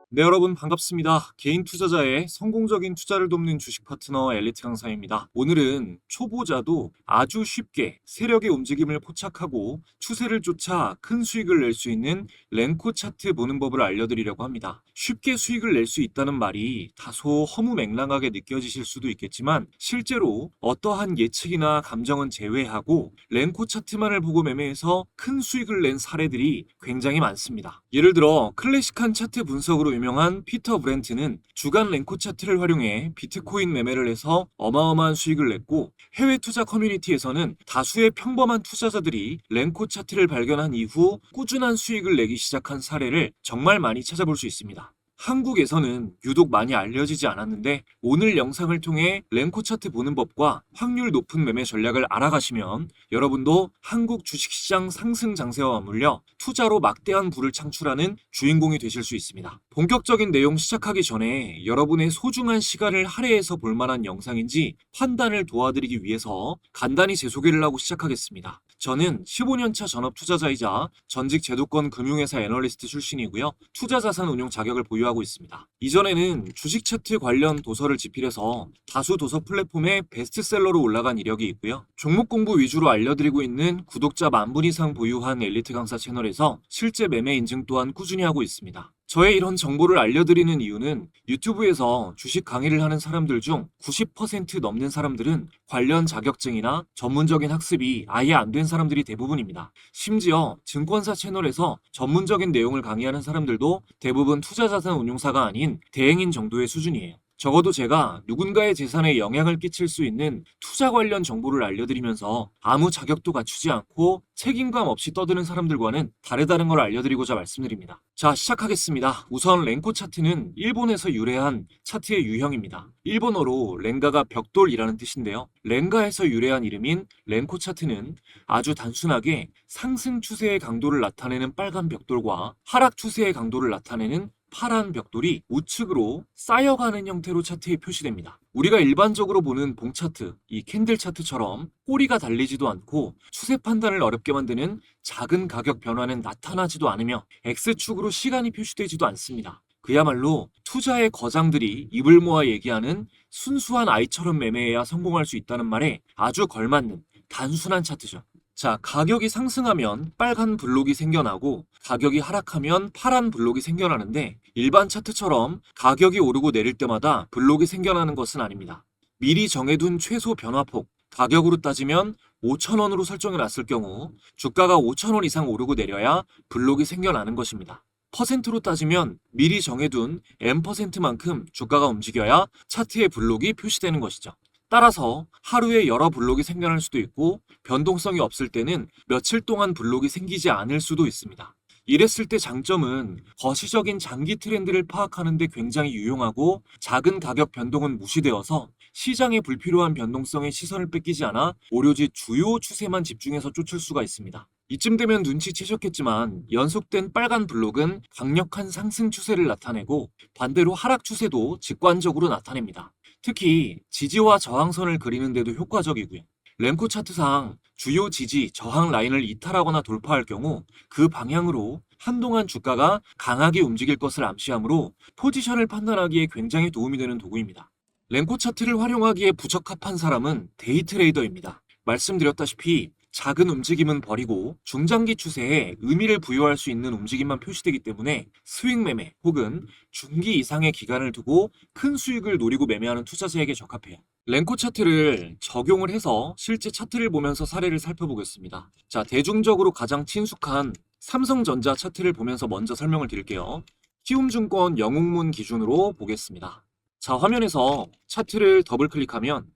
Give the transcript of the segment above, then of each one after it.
네, 여러분 반갑습니다. 개인 투자자의 성공적인 투자를 돕는 주식 파트너 엘리트 강사입니다. 오늘은 초보자도 아주 쉽게 세력의 움직임을 포착하고 추세를 쫓아 큰 수익을 낼 수 있는 랭코 차트 보는 법을 알려드리려고 합니다. 쉽게 수익을 낼 수 있다는 말이 다소 허무맹랑하게 느껴지실 수도 있겠지만 실제로 어떠한 예측이나 감정은 제외하고 랭코 차트만을 보고 매매해서 큰 수익을 낸 사례들이 굉장히 많습니다. 예를 들어 클래식한 차트 분석으로 유명한 피터 브렌트는 주간 랭코 차트를 활용해 비트코인 매매를 해서 어마어마한 수익을 냈고, 해외 투자 커뮤니티에서는 다수의 평범한 투자자들이 랭코 차트를 발견한 이후 꾸준한 수익을 내기 시작한 사례를 정말 많이 찾아볼 수 있습니다. 한국에서는 유독 많이 알려지지 않았는데 오늘 영상을 통해 랭코 차트 보는 법과 확률 높은 매매 전략을 알아가시면 여러분도 한국 주식시장 상승 장세와 맞물려 투자로 막대한 부를 창출하는 주인공이 되실 수 있습니다. 본격적인 내용 시작하기 전에 여러분의 소중한 시간을 할애해서 볼 만한 영상인지 판단을 도와드리기 위해서 간단히 제 소개를 하고 시작하겠습니다. 저는 15년차 전업 투자자이자 전직 제도권 금융회사 애널리스트 출신이고요. 투자자산 운용 자격을 보유하고 있습니다. 이전에는 주식 차트 관련 도서를 집필해서 다수 도서 플랫폼에 베스트셀러로 올라간 이력이 있고요. 종목 공부 위주로 알려드리고 있는 구독자 10,000분 이상 보유한 엘리트 강사 채널에서 실제 매매 인증 또한 꾸준히 하고 있습니다. 저의 이런 정보를 알려드리는 이유는 유튜브에서 주식 강의를 하는 사람들 중 90% 넘는 사람들은 관련 자격증이나 전문적인 학습이 아예 안 된 사람들이 대부분입니다. 심지어 증권사 채널에서 전문적인 내용을 강의하는 사람들도 대부분 투자자산 운용사가 아닌 대행인 정도의 수준이에요. 적어도 제가 누군가의 재산에 영향을 끼칠 수 있는 투자 관련 정보를 알려드리면서 아무 자격도 갖추지 않고 책임감 없이 떠드는 사람들과는 다르다는 걸 알려드리고자 말씀드립니다. 자, 시작하겠습니다. 우선 랭코 차트는 일본에서 유래한 차트의 유형입니다. 일본어로 랭가가 벽돌이라는 뜻인데요. 랭가에서 유래한 이름인 랭코 차트는 아주 단순하게 상승 추세의 강도를 나타내는 빨간 벽돌과 하락 추세의 강도를 나타내는 파란 벽돌이 우측으로 쌓여가는 형태로 차트에 표시됩니다. 우리가 일반적으로 보는 봉 차트, 이 캔들 차트처럼 꼬리가 달리지도 않고 추세 판단을 어렵게 만드는 작은 가격 변화는 나타나지도 않으며 X축으로 시간이 표시되지도 않습니다. 그야말로 투자의 거장들이 입을 모아 얘기하는 순수한 아이처럼 매매해야 성공할 수 있다는 말에 아주 걸맞는 단순한 차트죠. 자, 가격이 상승하면 빨간 블록이 생겨나고 가격이 하락하면 파란 블록이 생겨나는데 일반 차트처럼 가격이 오르고 내릴 때마다 블록이 생겨나는 것은 아닙니다. 미리 정해둔 최소 변화폭, 가격으로 따지면 5,000원으로 설정해 놨을 경우 주가가 5,000원 이상 오르고 내려야 블록이 생겨나는 것입니다. 퍼센트로 따지면 미리 정해둔 N%만큼 주가가 움직여야 차트의 블록이 표시되는 것이죠. 따라서 하루에 여러 블록이 생겨날 수도 있고 변동성이 없을 때는 며칠 동안 블록이 생기지 않을 수도 있습니다. 이랬을 때 장점은 거시적인 장기 트렌드를 파악하는 데 굉장히 유용하고 작은 가격 변동은 무시되어서 시장의 불필요한 변동성에 시선을 뺏기지 않아 오로지 주요 추세만 집중해서 쫓을 수가 있습니다. 이쯤 되면 눈치채셨겠지만 연속된 빨간 블록은 강력한 상승 추세를 나타내고 반대로 하락 추세도 직관적으로 나타냅니다. 특히 지지와 저항선을 그리는데도 효과적이고요. 랭코 차트상 주요 지지, 저항 라인을 이탈하거나 돌파할 경우 그 방향으로 한동안 주가가 강하게 움직일 것을 암시하므로 포지션을 판단하기에 굉장히 도움이 되는 도구입니다. 랭코 차트를 활용하기에 부적합한 사람은 데이 트레이더입니다. 말씀드렸다시피 작은 움직임은 버리고 중장기 추세에 의미를 부여할 수 있는 움직임만 표시되기 때문에 스윙 매매 혹은 중기 이상의 기간을 두고 큰 수익을 노리고 매매하는 투자자에게 적합해요. 랭코 차트를 적용을 해서 실제 차트를 보면서 사례를 살펴보겠습니다. 자, 대중적으로 가장 친숙한 삼성전자 차트를 보면서 먼저 설명을 드릴게요. 키움증권 영웅문 기준으로 보겠습니다. 자, 화면에서 차트를 더블 클릭하면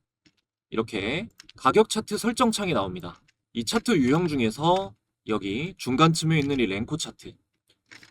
이렇게 가격 차트 설정 창이 나옵니다. 이 차트 유형 중에서 여기 중간쯤에 있는 이 랭코 차트,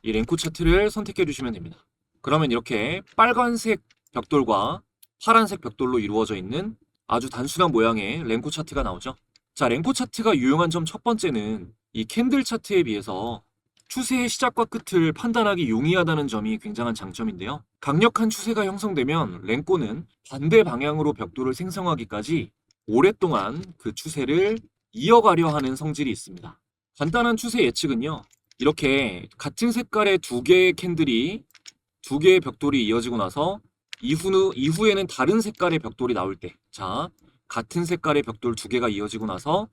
이 랭코 차트를 선택해 주시면 됩니다. 그러면 이렇게 빨간색 벽돌과 파란색 벽돌로 이루어져 있는 아주 단순한 모양의 랭코 차트가 나오죠. 자, 랭코 차트가 유용한 점 첫 번째는 이 캔들 차트에 비해서 추세의 시작과 끝을 판단하기 용이하다는 점이 굉장한 장점인데요. 강력한 추세가 형성되면 랭코는 반대 방향으로 벽돌을 생성하기까지 오랫동안 그 추세를 이어가려 하는 성질이 있습니다. 간단한 추세 예측은요. 이렇게 같은 색깔의 두 개의 캔들이 두 개의 벽돌이 이어지고 나서 이후에는 다른 색깔의 벽돌이 나올 때, 자, 같은 색깔의 벽돌 두 개가 이어지고 나서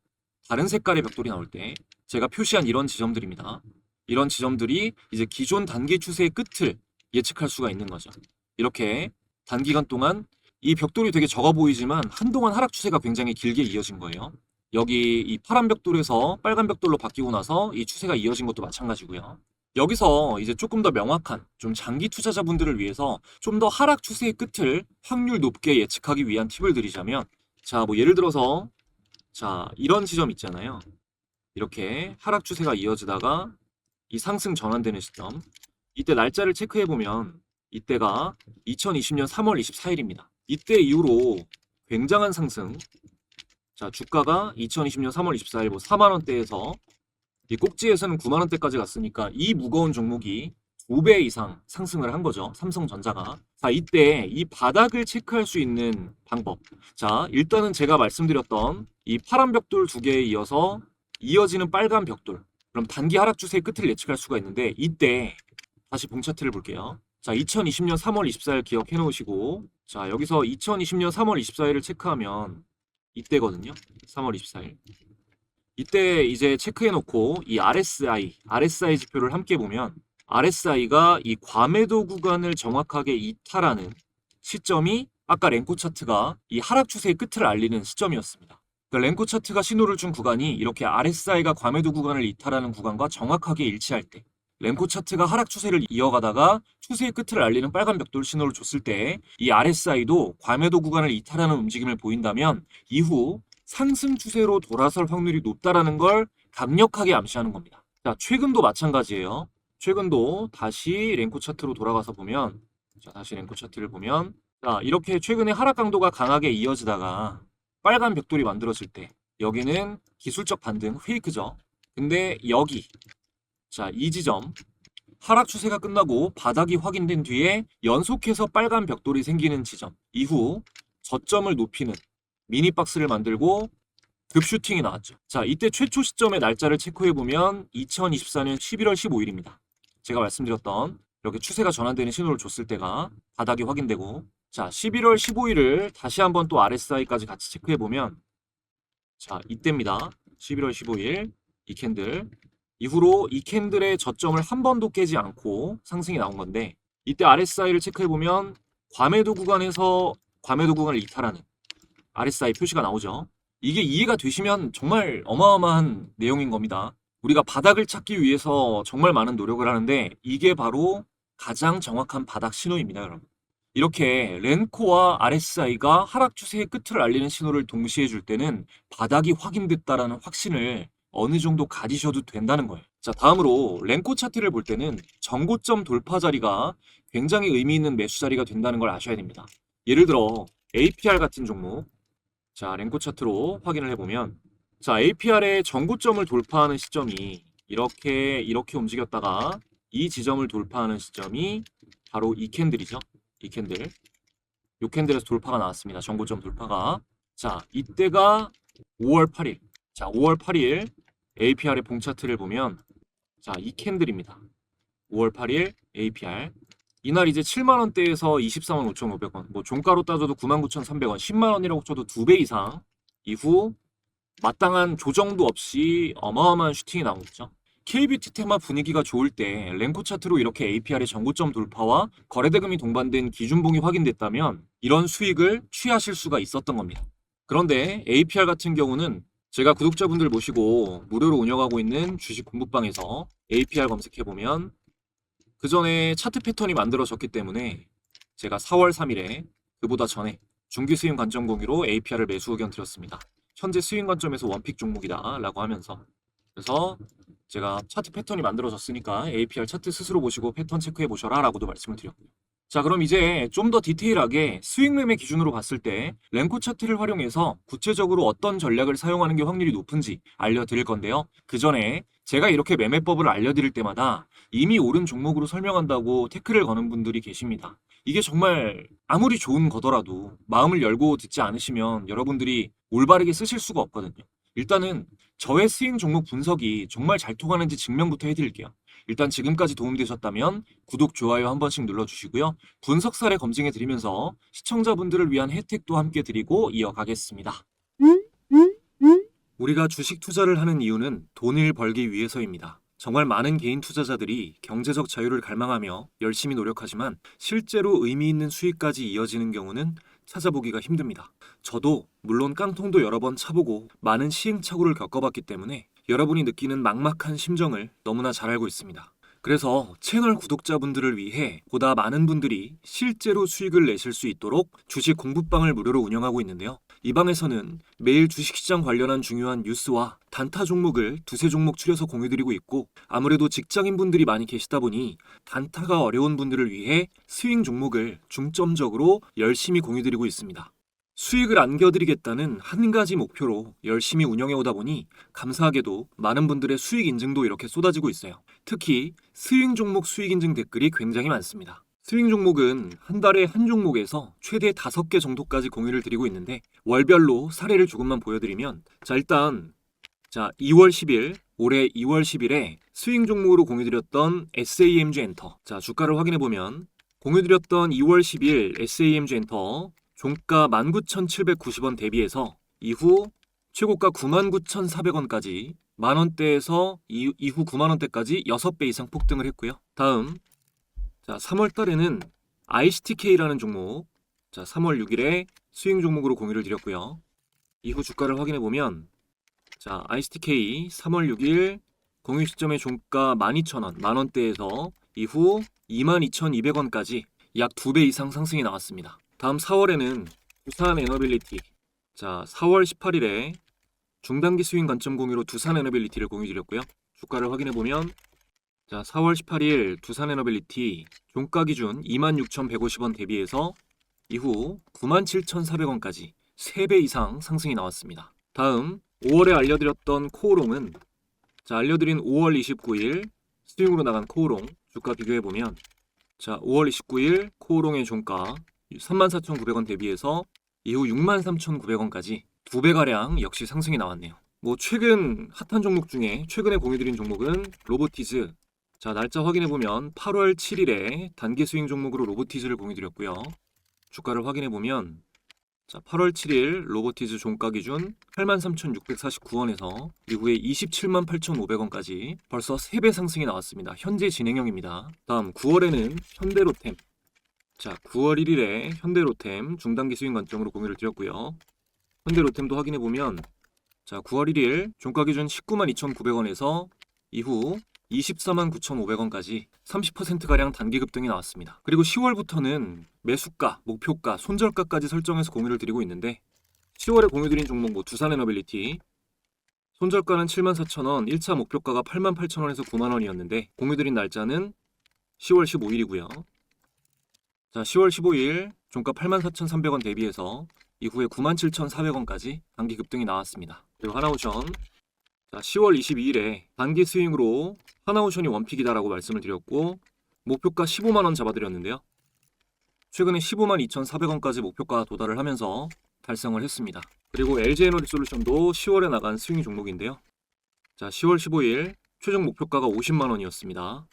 다른 색깔의 벽돌이 나올 때 제가 표시한 이런 지점들입니다. 이런 지점들이 이제 기존 단기 추세의 끝을 예측할 수가 있는 거죠. 이렇게 단기간 동안 이 벽돌이 되게 적어 보이지만 한동안 하락 추세가 굉장히 길게 이어진 거예요. 여기 이 파란 벽돌에서 빨간 벽돌로 바뀌고 나서 이 추세가 이어진 것도 마찬가지고요. 여기서 이제 조금 더 명확한 좀 장기 투자자분들을 위해서 좀 더 하락 추세의 끝을 확률 높게 예측하기 위한 팁을 드리자면, 자, 뭐 예를 들어서 자, 이런 지점 있잖아요. 이렇게 하락 추세가 이어지다가 이 상승 전환되는 시점, 이때 날짜를 체크해 보면 이때가 2020년 3월 24일입니다. 이때 이후로 굉장한 상승. 자, 주가가 2020년 3월 24일 뭐 4만 원대에서 이 꼭지에서는 9만 원대까지 갔으니까 이 무거운 종목이 2배 이상 상승을 한 거죠. 삼성전자가. 자, 이때 이 바닥을 체크할 수 있는 방법. 자, 일단은 제가 말씀드렸던 이 파란 벽돌 두 개에 이어서 이어지는 빨간 벽돌. 그럼 단기 하락 추세의 끝을 예측할 수가 있는데, 이때 다시 봉 차트를 볼게요. 자, 2020년 3월 24일 기억해 놓으시고, 자, 여기서 2020년 3월 24일을 체크하면 이때거든요. 3월 24일. 이때 이제 체크해 놓고 이 RSI 지표를 함께 보면 RSI가 이 과매도 구간을 정확하게 이탈하는 시점이 아까 랭코 차트가 이 하락 추세의 끝을 알리는 시점이었습니다. 그러니까 랭코 차트가 신호를 준 구간이 이렇게 RSI가 과매도 구간을 이탈하는 구간과 정확하게 일치할 때, 랭코 차트가 하락 추세를 이어가다가 추세의 끝을 알리는 빨간 벽돌 신호를 줬을 때 이 RSI도 과매도 구간을 이탈하는 움직임을 보인다면 이후 상승 추세로 돌아설 확률이 높다라는 걸 강력하게 암시하는 겁니다. 자, 최근도 마찬가지예요. 최근도 다시 랭코 차트로 돌아가서 보면, 자, 다시 랭코 차트를 보면, 자, 이렇게 최근에 하락 강도가 강하게 이어지다가 빨간 벽돌이 만들어질 때 여기는 기술적 반등 페이크죠. 근데 여기, 자, 이 지점 하락 추세가 끝나고 바닥이 확인된 뒤에 연속해서 빨간 벽돌이 생기는 지점 이후 저점을 높이는 미니 박스를 만들고 급슈팅이 나왔죠. 자, 이때 최초 시점의 날짜를 체크해보면 2024년 11월 15일입니다. 제가 말씀드렸던 이렇게 추세가 전환되는 신호를 줬을 때가 바닥이 확인되고, 자, 11월 15일을 다시 한번 또 RSI까지 같이 체크해보면, 자, 이때입니다. 11월 15일 이 캔들 이후로 이 캔들의 저점을 한 번도 깨지 않고 상승이 나온 건데, 이때 RSI를 체크해보면 과매도 구간에서 과매도 구간을 이탈하는 RSI 표시가 나오죠. 이게 이해가 되시면 정말 어마어마한 내용인 겁니다. 우리가 바닥을 찾기 위해서 정말 많은 노력을 하는데 이게 바로 가장 정확한 바닥 신호입니다, 여러분. 이렇게 렌코와 RSI가 하락 추세의 끝을 알리는 신호를 동시에 줄 때는 바닥이 확인됐다라는 확신을 어느 정도 가지셔도 된다는 거예요. 자, 다음으로 렌코 차트를 볼 때는 정고점 돌파 자리가 굉장히 의미 있는 매수 자리가 된다는 걸 아셔야 됩니다. 예를 들어 APR 같은 종목, 자, 랭코 차트로 확인을 해보면, 자, APR의 정고점을 돌파하는 시점이 이렇게 움직였다가 이 지점을 돌파하는 시점이 바로 이 캔들이죠. 이 캔들. 이 캔들에서 돌파가 나왔습니다. 정고점 돌파가. 자, 이때가 5월 8일. 자, 5월 8일 APR의 봉 차트를 보면, 자, 이 캔들입니다. 5월 8일 APR. 이날 이제 7만 원대에서 24만 5,500원, 뭐 종가로 따져도 99,300원, 10만 원이라고 쳐도 2배 이상 이후 마땅한 조정도 없이 어마어마한 슈팅이 나온 거죠. KBT 테마 분위기가 좋을 때 랭코 차트로 이렇게 APR의 정고점 돌파와 거래대금이 동반된 기준봉이 확인됐다면 이런 수익을 취하실 수가 있었던 겁니다. 그런데 APR 같은 경우는 제가 구독자분들 모시고 무료로 운영하고 있는 주식 공부방에서 APR 검색해보면 그 전에 차트 패턴이 만들어졌기 때문에 제가 4월 3일에 그보다 전에 중기 스윙 관점 공유로 APR을 매수 의견 드렸습니다. 현재 스윙 관점에서 원픽 종목이다 라고 하면서, 그래서 제가 차트 패턴이 만들어졌으니까 APR 차트 스스로 보시고 패턴 체크해 보셔라 라고도 말씀을 드렸고요. 자, 그럼 이제 좀 더 디테일하게 수익 매매 기준으로 봤을 때 랭코 차트를 활용해서 구체적으로 어떤 전략을 사용하는 게 확률이 높은지 알려드릴 건데요. 그 전에 제가 이렇게 매매법을 알려드릴 때마다 이미 오른 종목으로 설명한다고 태클을 거는 분들이 계십니다. 이게 정말 아무리 좋은 거더라도 마음을 열고 듣지 않으시면 여러분들이 올바르게 쓰실 수가 없거든요. 일단은 저의 스윙 종목 분석이 정말 잘 통하는지 증명부터 해드릴게요. 일단 지금까지 도움되셨다면 구독, 좋아요 한 번씩 눌러주시고요. 분석 사례 검증해드리면서 시청자분들을 위한 혜택도 함께 드리고 이어가겠습니다. 우리가 주식 투자를 하는 이유는 돈을 벌기 위해서입니다. 정말 많은 개인 투자자들이 경제적 자유를 갈망하며 열심히 노력하지만 실제로 의미 있는 수익까지 이어지는 경우는 찾아보기가 힘듭니다. 저도 물론 깡통도 여러 번 차보고 많은 시행착오를 겪어봤기 때문에 여러분이 느끼는 막막한 심정을 너무나 잘 알고 있습니다. 그래서 채널 구독자분들을 위해 보다 많은 분들이 실제로 수익을 내실 수 있도록 주식 공부방을 무료로 운영하고 있는데요. 이 방에서는 매일 주식시장 관련한 중요한 뉴스와 단타 종목을 두세 종목 추려서 공유드리고 있고, 아무래도 직장인분들이 많이 계시다 보니 단타가 어려운 분들을 위해 스윙 종목을 중점적으로 열심히 공유드리고 있습니다. 수익을 안겨드리겠다는 한 가지 목표로 열심히 운영해오다 보니 감사하게도 많은 분들의 수익 인증도 이렇게 쏟아지고 있어요. 특히 스윙 종목 수익 인증 댓글이 굉장히 많습니다. 스윙 종목은 한 달에 한 종목에서 최대 5개 정도까지 공유를 드리고 있는데, 월별로 사례를 조금만 보여드리면, 일단 2월 10일, 올해 2월 10일에 스윙 종목으로 공유드렸던 SAMG 엔터. 주가를 확인해보면 공유드렸던 2월 10일 SAMG 엔터 종가 19,790원 대비해서 이후 최고가 99,400원까지 만원대에서 이후 9만원대까지 6배 이상 폭등을 했고요. 다음 3월 달에는 ICTK라는 종목 3월 6일에 스윙 종목으로 공유를 드렸고요. 이후 주가를 확인해보면 ICTK 3월 6일 공유 시점의 종가 12,000원 만원대에서 이후 22,200원까지 약 2배 이상 상승이 나왔습니다. 다음 4월에는 두산 에너빌리티 4월 18일에 중단기 스윙 관점 공유로 두산 에너빌리티를 공유드렸고요. 주가를 확인해보면 4월 18일 두산 에너빌리티 종가 기준 26,150원 대비해서 이후 97,400원까지 3배 이상 상승이 나왔습니다. 다음 5월에 알려드렸던 코오롱은 알려드린 5월 29일 스윙으로 나간 코오롱 주가 비교해보면 5월 29일 코오롱의 종가 34,900원 대비해서 이후 63,900원까지 2배가량 역시 상승이 나왔네요. 최근 핫한 종목 중에 최근에 공유드린 종목은 로보티즈. 날짜 확인해보면 8월 7일에 단기 스윙 종목으로 로보티즈를 공유드렸고요. 주가를 확인해보면 8월 7일 로보티즈 종가 기준 83,649원에서 이후에 278,500원까지 벌써 3배 상승이 나왔습니다. 현재 진행형입니다. 다음 9월에는 현대로템. 9월 1일에 현대로템 중단기 스윙 관점으로 공유를 드렸고요. 현대로템도 확인해보면 9월 1일 종가 기준 192,900원에서 이후 249,500원까지 30%가량 단기 급등이 나왔습니다. 그리고 10월부터는 매수가, 목표가, 손절가까지 설정해서 공유를 드리고 있는데, 10월에 공유드린 종목 두산에너빌리티 손절가는 74,000원, 1차 목표가가 88,000원에서 9만원이었는데 공유드린 날짜는 10월 15일이고요. 10월 15일 종가 84,300원 대비해서 이후에 97,400원까지 단기 급등이 나왔습니다. 그리고 하나오션 10월 22일에 단기 스윙으로 하나오션이 원픽이다라고 말씀을 드렸고 목표가 15만원 잡아드렸는데요. 최근에 152,400원까지 목표가 도달을 하면서 달성을 했습니다. 그리고 LG에너지솔루션도 10월에 나간 스윙 종목인데요. 10월 15일 최종 목표가가 50만원이었습니다.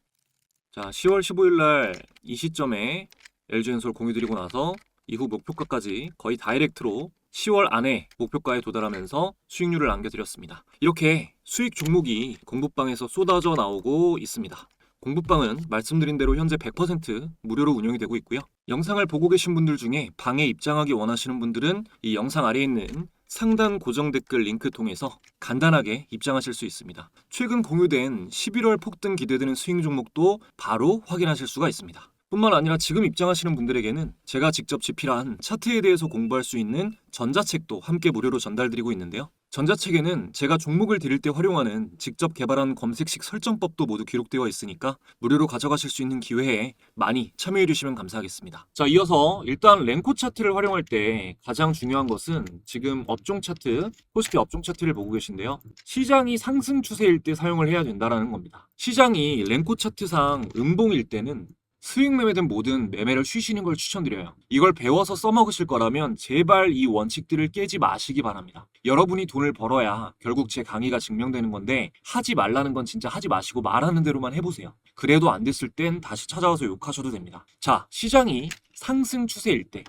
10월 15일날 이 시점에 LG엔솔 공유드리고 나서 이후 목표가까지 거의 다이렉트로 10월 안에 목표가에 도달하면서 수익률을 안겨드렸습니다. 이렇게 수익 종목이 공부방에서 쏟아져 나오고 있습니다. 공부방은 말씀드린 대로 현재 100% 무료로 운영이 되고 있고요. 영상을 보고 계신 분들 중에 방에 입장하기 원하시는 분들은 이 영상 아래에 있는 상단 고정 댓글 링크 통해서 간단하게 입장하실 수 있습니다. 최근 공유된 11월 폭등 기대되는 수익 종목도 바로 확인하실 수가 있습니다. 뿐만 아니라 지금 입장하시는 분들에게는 제가 직접 집필한 차트에 대해서 공부할 수 있는 전자책도 함께 무료로 전달드리고 있는데요. 전자책에는 제가 종목을 드릴 때 활용하는 직접 개발한 검색식 설정법도 모두 기록되어 있으니까 무료로 가져가실 수 있는 기회에 많이 참여해 주시면 감사하겠습니다. 이어서 일단 랭코 차트를 활용할 때 가장 중요한 것은 지금 업종 차트, 코스피 업종 차트를 보고 계신데요. 시장이 상승 추세일 때 사용을 해야 된다는 겁니다. 시장이 랭코 차트상 음봉일 때는 수익 매매든 뭐든 매매를 쉬시는 걸 추천드려요. 이걸 배워서 써먹으실 거라면 제발 이 원칙들을 깨지 마시기 바랍니다. 여러분이 돈을 벌어야 결국 제 강의가 증명되는 건데 하지 말라는 건 진짜 하지 마시고 말하는 대로만 해보세요. 그래도 안 됐을 땐 다시 찾아와서 욕하셔도 됩니다. 자, 시장이 상승 추세일 때,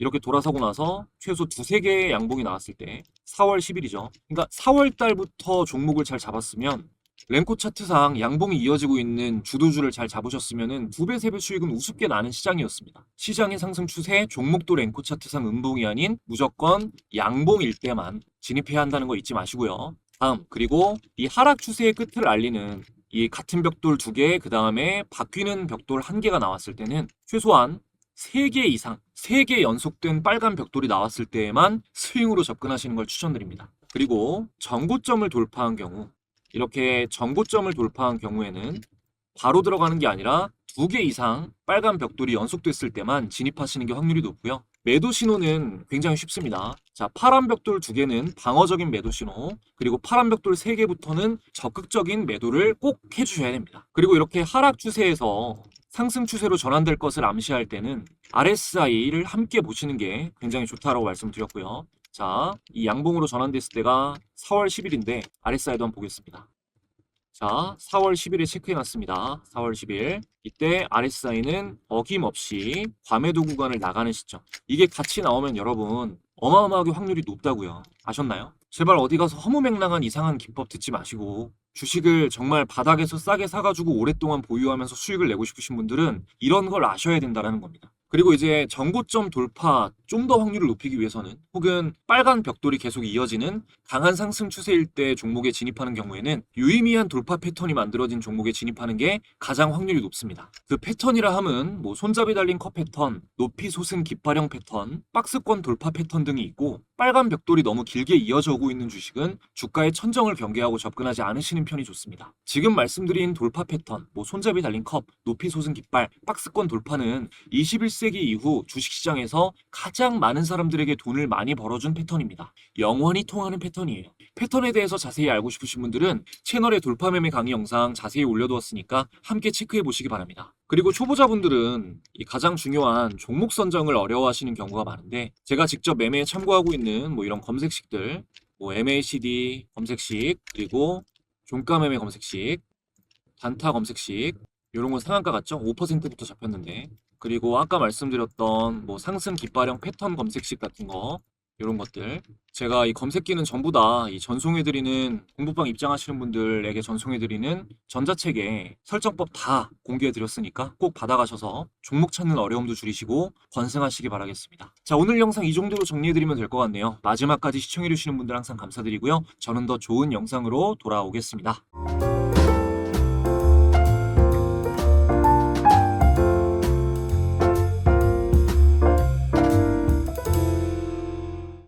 이렇게 돌아서고 나서 최소 두세 개의 양봉이 나왔을 때 4월 10일이죠. 그러니까 4월 달부터 종목을 잘 잡았으면 랭코 차트상 양봉이 이어지고 있는 주도주를 잘 잡으셨으면 2배, 3배 수익은 우습게 나는 시장이었습니다. 시장의 상승 추세, 종목도 랭코 차트상 음봉이 아닌 무조건 양봉일 때만 진입해야 한다는 거 잊지 마시고요. 다음, 그리고 이 하락 추세의 끝을 알리는 이 같은 벽돌 2개, 그 다음에 바뀌는 벽돌 1개가 나왔을 때는 최소한 3개 이상, 3개 연속된 빨간 벽돌이 나왔을 때에만 스윙으로 접근하시는 걸 추천드립니다. 그리고 정고점을 돌파한 경우, 이렇게 정고점을 돌파한 경우에는 바로 들어가는 게 아니라 2개 이상 빨간 벽돌이 연속됐을 때만 진입하시는 게 확률이 높고요. 매도 신호는 굉장히 쉽습니다. 자, 파란 벽돌 2개는 방어적인 매도 신호, 그리고 파란 벽돌 3개부터는 적극적인 매도를 꼭 해주셔야 됩니다. 그리고 이렇게 하락 추세에서 상승 추세로 전환될 것을 암시할 때는 RSI를 함께 보시는 게 굉장히 좋다라고 말씀드렸고요. 자, 이 양봉으로 전환됐을 때가 4월 10일인데 RSI도 한번 보겠습니다. 자, 4월 10일에 체크해놨습니다. 4월 10일. 이때 RSI는 어김없이 과매도 구간을 나가는 시점. 이게 같이 나오면 여러분 어마어마하게 확률이 높다고요. 아셨나요? 제발 어디 가서 허무맹랑한 이상한 기법 듣지 마시고 주식을 정말 바닥에서 싸게 사가지고 오랫동안 보유하면서 수익을 내고 싶으신 분들은 이런 걸 아셔야 된다는 겁니다. 그리고 이제 정고점 돌파 좀 더 확률을 높이기 위해서는 혹은 빨간 벽돌이 계속 이어지는 강한 상승 추세일 때 종목에 진입하는 경우에는 유의미한 돌파 패턴이 만들어진 종목에 진입하는 게 가장 확률이 높습니다. 그 패턴이라 함은 뭐 손잡이 달린 컵 패턴, 높이 솟은 깃발형 패턴, 박스권 돌파 패턴 등이 있고 빨간 벽돌이 너무 길게 이어져 오고 있는 주식은 주가의 천정을 경계하고 접근하지 않으시는 편이 좋습니다. 지금 말씀드린 돌파 패턴, 뭐 손잡이 달린 컵, 높이 솟은 깃발, 박스권 돌파는 21세기 이후 주식시장에서 가장 많은 사람들에게 돈을 많이 벌어준 패턴입니다. 영원히 통하는 패턴이에요. 패턴에 대해서 자세히 알고 싶으신 분들은 채널에 돌파 매매 강의 영상 자세히 올려두었으니까 함께 체크해 보시기 바랍니다. 그리고 초보자분들은 이 가장 중요한 종목 선정을 어려워하시는 경우가 많은데 제가 직접 매매에 참고하고 있는 뭐 이런 검색식들, 뭐 MACD 검색식, 그리고 종가 매매 검색식, 단타 검색식, 이런 건 상한가 같죠? 5%부터 잡혔는데. 그리고 아까 말씀드렸던 뭐 상승 깃발형 패턴 검색식 같은 거, 이런 것들. 제가 이 검색기는 전부 다 이 전송해드리는 공부방 입장하시는 분들에게 전송해드리는 전자책에 설정법 다 공개해드렸으니까 꼭 받아가셔서 종목 찾는 어려움도 줄이시고 번승하시기 바라겠습니다. 자, 오늘 영상 이 정도로 정리해드리면 될 것 같네요. 마지막까지 시청해주시는 분들 항상 감사드리고요. 저는 더 좋은 영상으로 돌아오겠습니다.